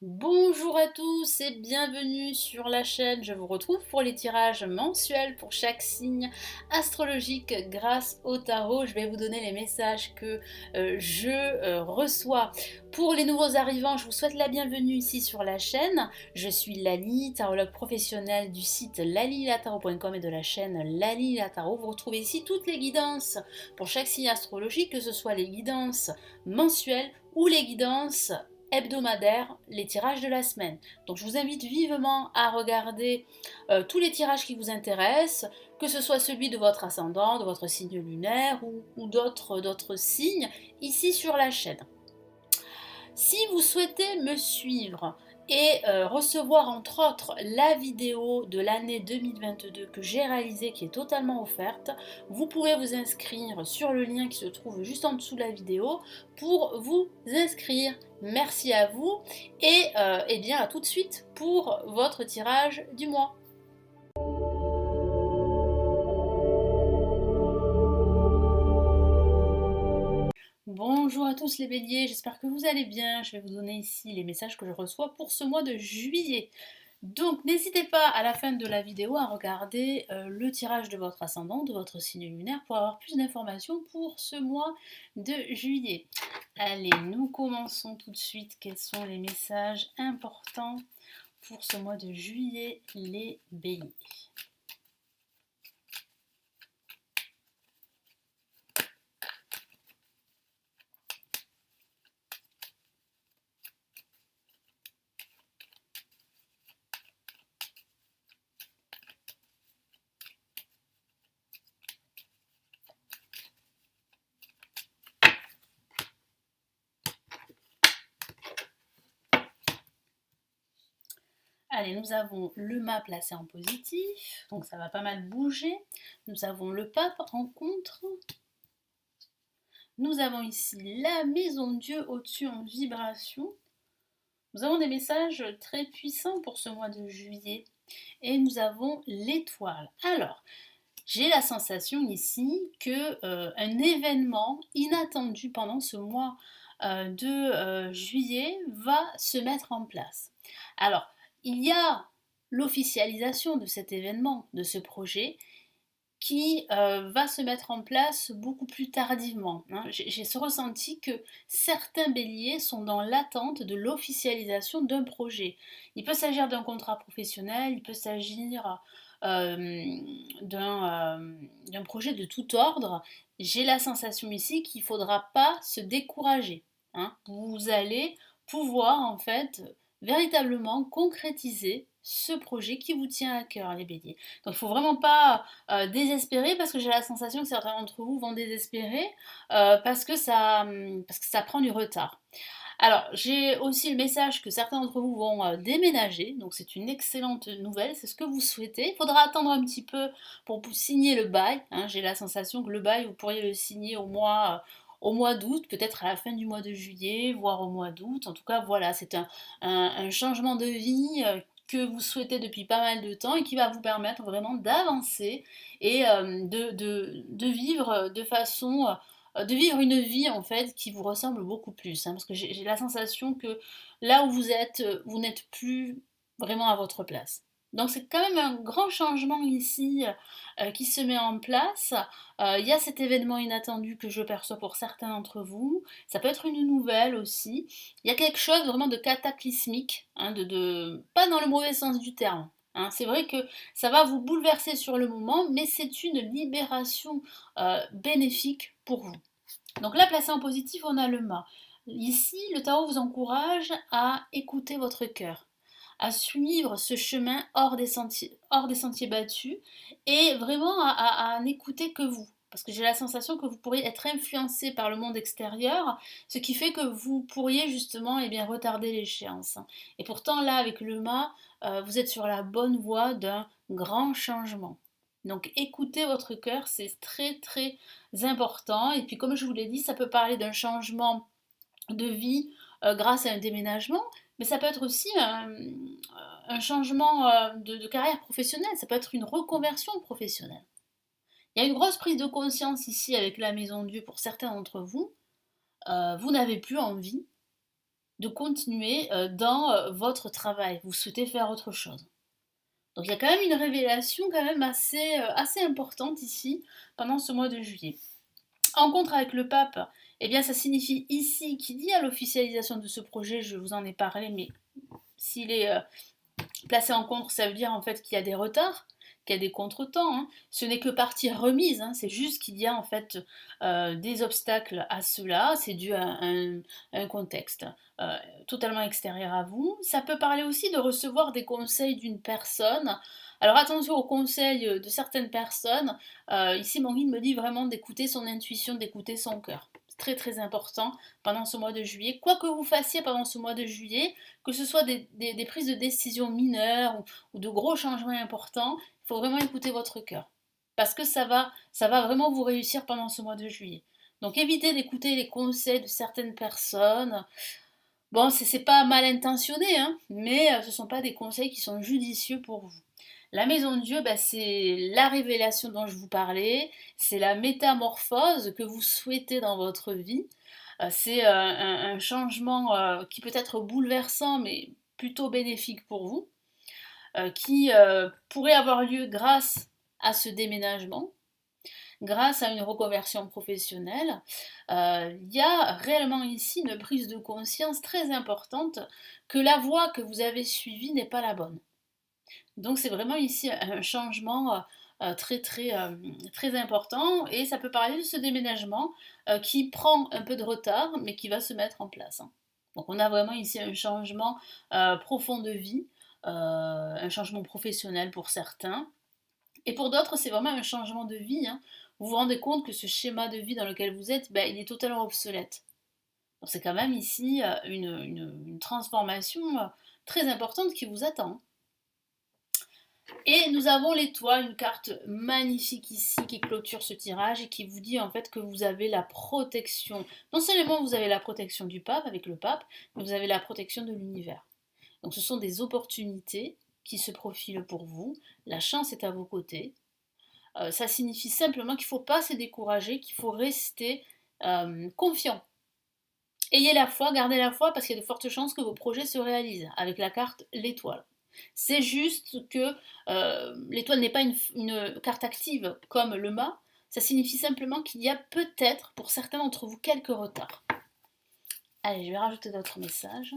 Bonjour à tous et bienvenue sur la chaîne. Je vous retrouve pour les tirages mensuels pour chaque signe astrologique grâce au tarot. Je vais vous donner les messages que je reçois. Pour les nouveaux arrivants, je vous souhaite la bienvenue ici sur la chaîne. Je suis Lali, tarologue professionnelle du site lalilatarot.com et de la chaîne Lali la Tarot. Vous retrouvez ici toutes les guidances pour chaque signe astrologique, que ce soit les guidances mensuelles ou les guidances hebdomadaire, les tirages de la semaine. Donc je vous invite vivement à regarder tous les tirages qui vous intéressent, que ce soit celui de votre ascendant, de votre signe lunaire ou d'autres signes ici sur la chaîne. Si vous souhaitez me suivre et recevoir entre autres la vidéo de l'année 2022 que j'ai réalisée qui est totalement offerte, vous pouvez vous inscrire sur le lien qui se trouve juste en dessous de la vidéo pour vous inscrire. Merci à vous et bien à tout de suite pour votre tirage du mois. Bonjour à tous les béliers, j'espère que vous allez bien. Je vais vous donner ici les messages que je reçois pour ce mois de juillet. Donc n'hésitez pas à la fin de la vidéo à regarder le tirage de votre ascendant, de votre signe lunaire pour avoir plus d'informations pour ce mois de juillet. Allez, nous commençons tout de suite. Quels sont les messages importants pour ce mois de juillet, les béliers? Allez, nous avons le mât placé en positif, donc ça va pas mal bouger. Nous avons le pape en contre. Nous avons ici la maison Dieu au-dessus en vibration. Nous avons des messages très puissants pour ce mois de juillet. Et nous avons l'étoile. Alors, j'ai la sensation ici que un événement inattendu pendant ce mois de juillet va se mettre en place. Alors, il y a l'officialisation de cet événement, de ce projet, qui va se mettre en place beaucoup plus tardivement. Hein. J'ai ce ressenti que certains béliers sont dans l'attente de l'officialisation d'un projet. Il peut s'agir d'un contrat professionnel, il peut s'agir d'un projet de tout ordre. J'ai la sensation ici qu'il ne faudra pas se décourager. Hein. Vous allez pouvoir en fait véritablement concrétiser ce projet qui vous tient à cœur, les béliers. Donc il ne faut vraiment pas désespérer, parce que j'ai la sensation que certains d'entre vous vont désespérer parce que ça prend du retard. Alors, j'ai aussi le message que certains d'entre vous vont déménager, donc c'est une excellente nouvelle, c'est ce que vous souhaitez. Il faudra attendre un petit peu pour vous signer le bail. Hein. J'ai la sensation que le bail, vous pourriez le signer au mois d'août, peut-être à la fin du mois de juillet, voire au mois d'août. En tout cas, voilà, c'est un changement de vie que vous souhaitez depuis pas mal de temps et qui va vous permettre vraiment d'avancer et de vivre de façon de vivre une vie en fait qui vous ressemble beaucoup plus. Hein, parce que j'ai la sensation que là où vous êtes, vous n'êtes plus vraiment à votre place. Donc c'est quand même un grand changement ici qui se met en place. Il y a cet événement inattendu que je perçois pour certains d'entre vous. Ça peut être une nouvelle aussi. Il y a quelque chose vraiment de cataclysmique, hein, pas dans le mauvais sens du terme. Hein. C'est vrai que ça va vous bouleverser sur le moment, mais c'est une libération bénéfique pour vous. Donc là, placé en positif, on a le mât. Ici, le tarot vous encourage à écouter votre cœur, à suivre ce chemin hors des sentiers battus et vraiment à n'écouter que vous. Parce que j'ai la sensation que vous pourriez être influencé par le monde extérieur, ce qui fait que vous pourriez justement retarder l'échéance. Et pourtant là, avec le mât, vous êtes sur la bonne voie d'un grand changement. Donc écoutez votre cœur, c'est très très important. Et puis comme je vous l'ai dit, ça peut parler d'un changement de vie grâce à un déménagement, mais ça peut être aussi un changement de carrière professionnelle, ça peut être une reconversion professionnelle. Il y a une grosse prise de conscience ici avec la Maison Dieu pour certains d'entre vous. Vous n'avez plus envie de continuer dans votre travail. Vous souhaitez faire autre chose. Donc il y a quand même une révélation quand même assez importante ici pendant ce mois de juillet. En contre avec le pape, eh bien ça signifie ici qu'il y a l'officialisation de ce projet, je vous en ai parlé, mais s'il est placé en contre, ça veut dire en fait qu'il y a des retards, qu'il y a des contretemps, hein. Ce n'est que partie remise, hein. C'est juste qu'il y a en fait des obstacles à cela, c'est dû à un contexte euh, totalement extérieur à vous. Ça peut parler aussi de recevoir des conseils d'une personne. Alors attention aux conseils de certaines personnes. Ici, mon guide me dit vraiment d'écouter son intuition, d'écouter son cœur. C'est très très important pendant ce mois de juillet. Quoi que vous fassiez pendant ce mois de juillet, que ce soit des prises de décision mineures ou de gros changements importants, il faut vraiment écouter votre cœur. Parce que ça va vraiment vous réussir pendant ce mois de juillet. Donc évitez d'écouter les conseils de certaines personnes. Bon, c'est pas mal intentionné, hein, mais ce ne sont pas des conseils qui sont judicieux pour vous. La maison de Dieu, bah, c'est la révélation dont je vous parlais, c'est la métamorphose que vous souhaitez dans votre vie. C'est un changement qui peut être bouleversant, mais plutôt bénéfique pour vous, qui pourrait avoir lieu grâce à ce déménagement, grâce à une reconversion professionnelle. Il y a réellement ici une prise de conscience très importante que la voie que vous avez suivie n'est pas la bonne. Donc c'est vraiment ici un changement très important et ça peut parler de ce déménagement qui prend un peu de retard mais qui va se mettre en place, hein. Donc on a vraiment ici un changement profond de vie, un changement professionnel pour certains et pour d'autres c'est vraiment un changement de vie, hein. Vous vous rendez compte que ce schéma de vie dans lequel vous êtes, ben, il est totalement obsolète. Donc c'est quand même ici une transformation très importante qui vous attend. Et nous avons l'étoile, une carte magnifique ici qui clôture ce tirage et qui vous dit en fait que vous avez la protection. Non seulement vous avez la protection du pape avec le pape, mais vous avez la protection de l'univers. Donc ce sont des opportunités qui se profilent pour vous. La chance est à vos côtés. Ça signifie simplement qu'il ne faut pas se décourager, qu'il faut rester confiant. Ayez la foi, gardez la foi parce qu'il y a de fortes chances que vos projets se réalisent avec la carte l'étoile. C'est juste que l'étoile n'est pas une carte active comme le mât, ça signifie simplement qu'il y a peut-être pour certains d'entre vous quelques retards. Allez, je vais rajouter d'autres messages.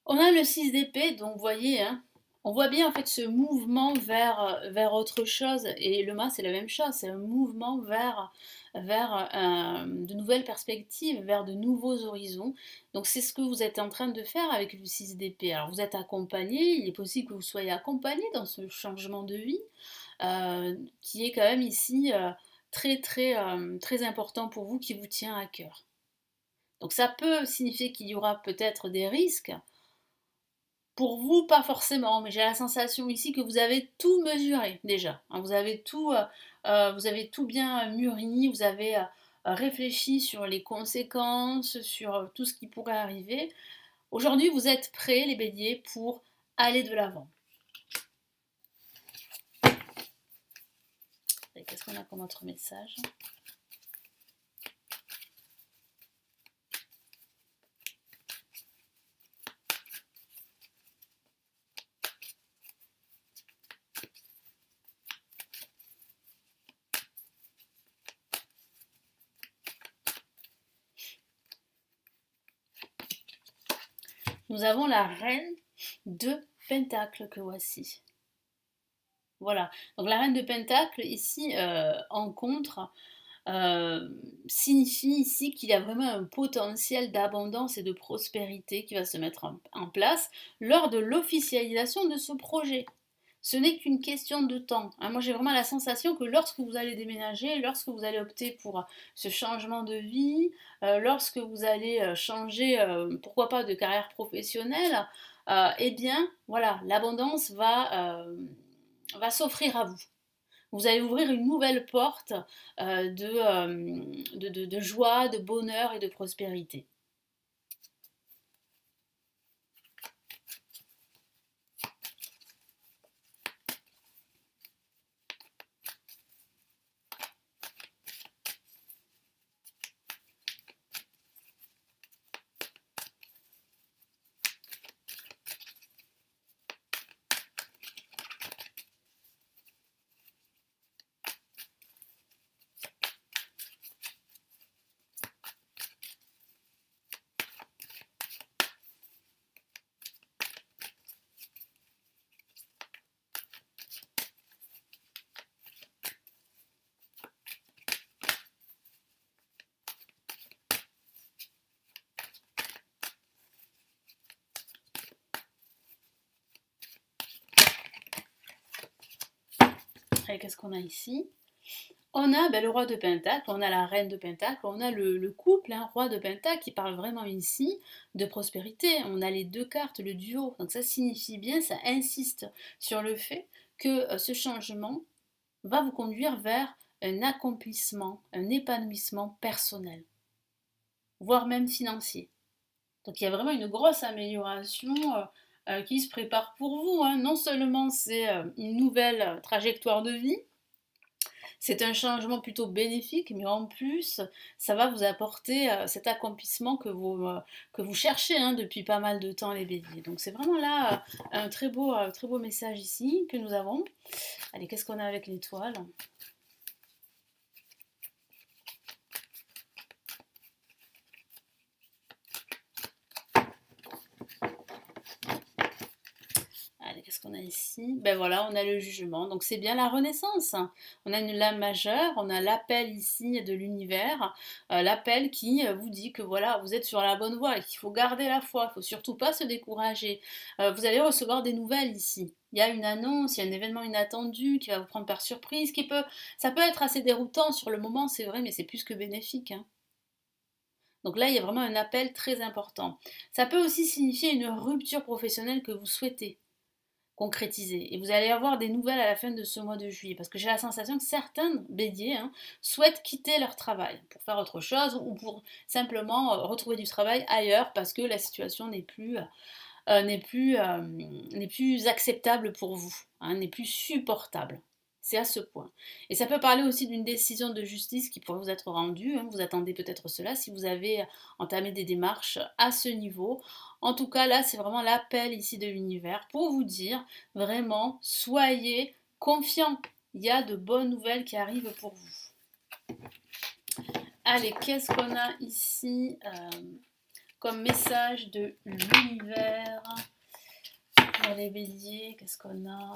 On a le 6 d'épée, donc vous voyez, hein, on voit bien en fait ce mouvement vers autre chose, et le mât c'est la même chose, c'est un mouvement vers de nouvelles perspectives, vers de nouveaux horizons. Donc c'est ce que vous êtes en train de faire avec le 6 d'épée. Alors vous êtes accompagné, il est possible que vous soyez accompagné dans ce changement de vie, qui est quand même ici très important pour vous, qui vous tient à cœur. Donc ça peut signifier qu'il y aura peut-être des risques. Pour vous, pas forcément, mais j'ai la sensation ici que vous avez tout mesuré déjà, hein. Vous avez tout bien mûri, vous avez réfléchi sur les conséquences, sur tout ce qui pourrait arriver. Aujourd'hui, vous êtes prêts, les béliers, pour aller de l'avant. Qu'est-ce qu'on a comme autre message ? Nous avons la reine de Pentacle que voici. Voilà, donc la reine de Pentacle ici en contre signifie ici qu'il y a vraiment un potentiel d'abondance et de prospérité qui va se mettre en place lors de l'officialisation de ce projet. Ce n'est qu'une question de temps, hein. Moi j'ai vraiment la sensation que lorsque vous allez déménager, lorsque vous allez opter pour ce changement de vie, lorsque vous allez changer, pourquoi pas, de carrière professionnelle, eh bien, voilà, l'abondance va s'offrir à vous. Vous allez ouvrir une nouvelle porte de joie, de bonheur et de prospérité. Et qu'est-ce qu'on a ici? On a le roi de Pentacle, on a la reine de Pentacle, on a le couple, roi de Pentacle, qui parle vraiment ici de prospérité. On a les deux cartes, le duo. Donc ça signifie bien, ça insiste sur le fait que ce changement va vous conduire vers un accomplissement, un épanouissement personnel, voire même financier. Donc il y a vraiment une grosse amélioration qui se prépare pour vous. Non seulement c'est une nouvelle trajectoire de vie, c'est un changement plutôt bénéfique, mais en plus, ça va vous apporter cet accomplissement que vous cherchez depuis pas mal de temps, les béliers. Donc c'est vraiment là un très beau message ici que nous avons. Allez, qu'est-ce qu'on a avec l'étoile? Allez, qu'est-ce qu'on a ici? Ben voilà, on a le jugement. Donc c'est bien la renaissance. On a une lame majeure, on a l'appel ici de l'univers, l'appel qui vous dit que voilà, vous êtes sur la bonne voie et qu'il faut garder la foi, il ne faut surtout pas se décourager. Vous allez recevoir des nouvelles ici. Il y a une annonce, il y a un événement inattendu qui va vous prendre par surprise, ça peut être assez déroutant sur le moment, c'est vrai, mais c'est plus que bénéfique. Donc là, il y a vraiment un appel très important. Ça peut aussi signifier une rupture professionnelle que vous souhaitez concrétiser. Et vous allez avoir des nouvelles à la fin de ce mois de juillet. Parce que j'ai la sensation que certains béliers souhaitent quitter leur travail pour faire autre chose ou pour simplement retrouver du travail ailleurs parce que la situation n'est plus acceptable pour vous, n'est plus supportable. C'est à ce point. Et ça peut parler aussi d'une décision de justice qui pourrait vous être rendue. Vous attendez peut-être cela si vous avez entamé des démarches à ce niveau. En tout cas, là, c'est vraiment l'appel ici de l'univers pour vous dire vraiment, soyez confiants. Il y a de bonnes nouvelles qui arrivent pour vous. Allez, qu'est-ce qu'on a ici comme message de l'univers pour les béliers? Qu'est-ce qu'on a?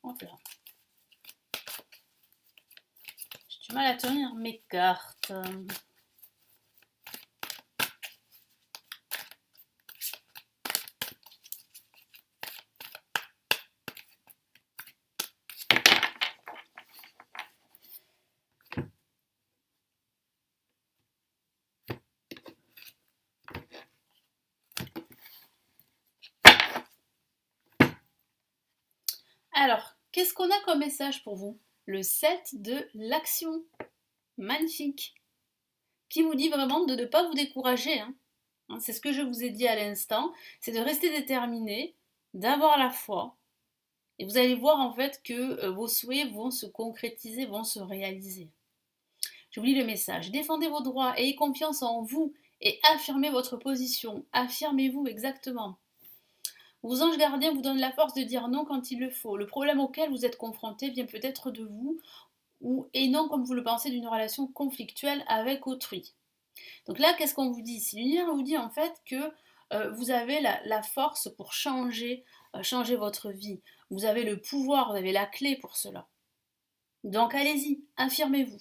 Hop là. J'ai du mal à tenir mes cartes. Alors, qu'est-ce qu'on a comme message pour vous? Le 7 de l'action. Magnifique. Qui vous dit vraiment de ne pas vous décourager. C'est ce que je vous ai dit à l'instant. C'est de rester déterminé, d'avoir la foi. Et vous allez voir en fait que vos souhaits vont se concrétiser, vont se réaliser. Je vous lis le message. Défendez vos droits, ayez confiance en vous et affirmez votre position. Affirmez-vous exactement. Vos anges gardiens vous donnent la force de dire non quand il le faut. Le problème auquel vous êtes confronté vient peut-être de vous et non comme vous le pensez d'une relation conflictuelle avec autrui. Donc là, qu'est-ce qu'on vous dit ici? L'univers vous dit en fait que vous avez la force pour changer votre vie. Vous avez le pouvoir, vous avez la clé pour cela. Donc allez-y, affirmez-vous.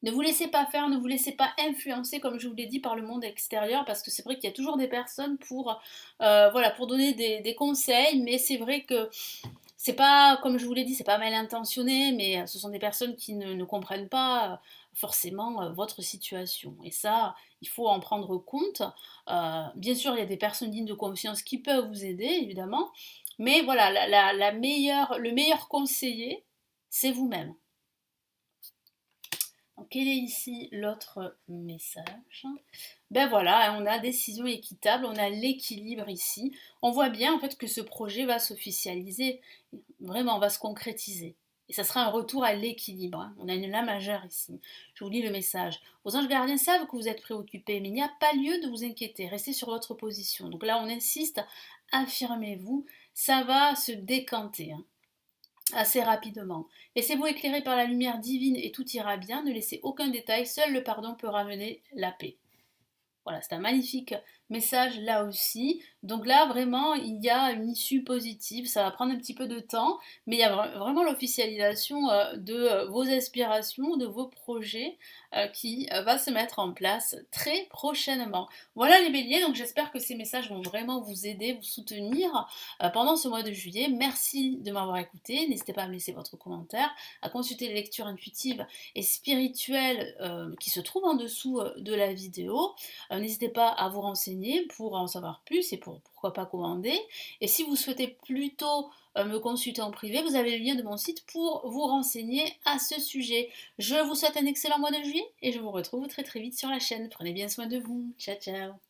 Ne vous laissez pas faire, ne vous laissez pas influencer, comme je vous l'ai dit, par le monde extérieur, parce que c'est vrai qu'il y a toujours des personnes pour donner des conseils, mais c'est vrai que c'est pas, comme je vous l'ai dit, c'est pas mal intentionné, mais ce sont des personnes qui ne comprennent pas forcément votre situation. Et ça, il faut en prendre compte. Bien sûr, il y a des personnes dignes de confiance qui peuvent vous aider, évidemment, mais voilà, le meilleur conseiller, c'est vous-même. Donc, quel est ici l'autre message? Ben voilà, on a décision équitable, on a l'équilibre ici. On voit bien en fait que ce projet va s'officialiser, vraiment va se concrétiser. Et ça sera un retour à l'équilibre, hein. On a une la majeure ici. Je vous lis le message. Vos anges gardiens savent que vous êtes préoccupés, mais il n'y a pas lieu de vous inquiéter. Restez sur votre position. Donc là, on insiste, affirmez-vous, ça va se décanter, hein, assez rapidement. Laissez-vous éclairer par la lumière divine et tout ira bien. Ne laissez aucun détail. Seul le pardon peut ramener la paix. Voilà, c'est un magnifique message là aussi. Donc là, vraiment, il y a une issue positive. Ça va prendre un petit peu de temps, mais il y a vraiment l'officialisation de vos aspirations, de vos projets qui va se mettre en place très prochainement. Voilà les béliers, donc j'espère que ces messages vont vraiment vous aider, vous soutenir pendant ce mois de juillet. Merci de m'avoir écouté. N'hésitez pas à me laisser votre commentaire, à consulter les lectures intuitives et spirituelles qui se trouvent en dessous de la vidéo. N'hésitez pas à vous renseigner pour en savoir plus et pourquoi pas commander. Et si vous souhaitez plutôt me consulter en privé, vous avez le lien de mon site pour vous renseigner à ce sujet. Je vous souhaite un excellent mois de juillet et je vous retrouve très très vite sur la chaîne. Prenez bien soin de vous. Ciao ciao.